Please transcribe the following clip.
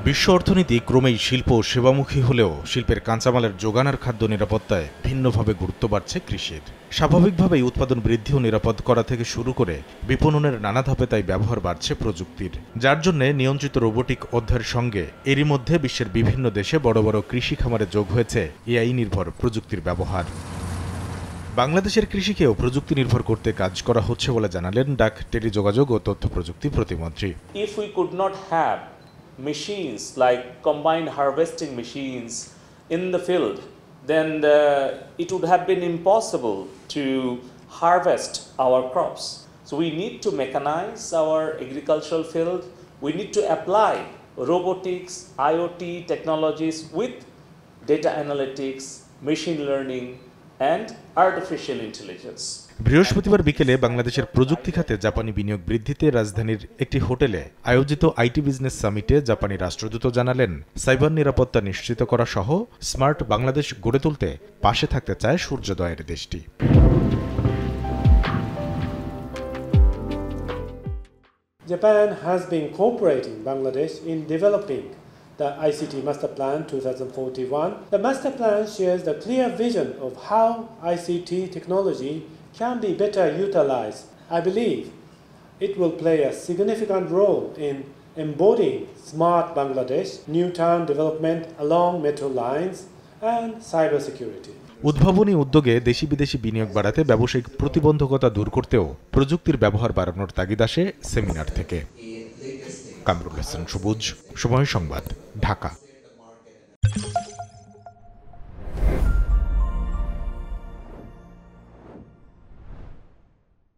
বিশ্ব অর্থনীতি ক্রমেই শিল্প ও সেবামুখী হলেও শিল্পের কাঁচামালের যোগান আর খাদ্য নিরাপত্তায় ভিন্নভাবে গুরুত্ব বাড়ছে কৃষির। স্বাভাবিকভাবেই উৎপাদন বৃদ্ধি ও নিরাপদ করা থেকে শুরু করে বিপণনের নানা ধাপে তাই ব্যবহার বাড়ছে প্রযুক্তির, যার জন্য নিয়ন্ত্রিত রোবোটিক অধ্যায়ের সঙ্গে এরই মধ্যে বিশ্বের বিভিন্ন দেশে বড় বড় কৃষি খামারে যোগ হয়েছে এআই নির্ভর প্রযুক্তির ব্যবহার। বাংলাদেশের কৃষিকেও প্রযুক্তি নির্ভর করতে কাজ করা হচ্ছে বলে জানালেন ডাক, টেলিযোগাযোগ ও তথ্য প্রযুক্তি প্রতিমন্ত্রী। If we could not have machines like combined harvesting machines in the field, then it would have been impossible to harvest our crops. So we need to mechanize our agricultural field. We need to apply robotics, IoT technologies with data analytics, machine learning, and artificial intelligence. বৃহস্পতিবার বিকেলে বাংলাদেশের প্রযুক্তি খাতে জাপানি বিনিয়োগ বৃদ্ধিতে রাজধানীর একটি হোটেলে আয়োজিত আইটি বিজনেস সামিটে জাপানি রাষ্ট্রদূত জানালেন, সাইবার নিরাপত্তা নিশ্চিত করা সহ স্মার্ট বাংলাদেশ গড়ে তুলতে পাশে থাকতে চায় সূর্যোদয়ের দেশটি। Japan has been cooperating Bangladesh in developing the ICT Master Plan 2041. The Master Plan shares the clear vision of how ICT technology can be better utilized. I believe it will play a significant role in embodying smart Bangladesh, new town development along metro lines, and cybersecurity. উদ্ভাবনী উদ্যোগে দেশি বিদেশি বিনিয়োগ বাড়াতে ব্যবসায়িক প্রতিবন্ধকতা দূর করতেও প্রযুক্তির ব্যবহার বাড়ানোর তাগিদ আসে সেমিনার থেকে। কামরুল হাসান সবুজ, সময় সংবাদ, ঢাকা।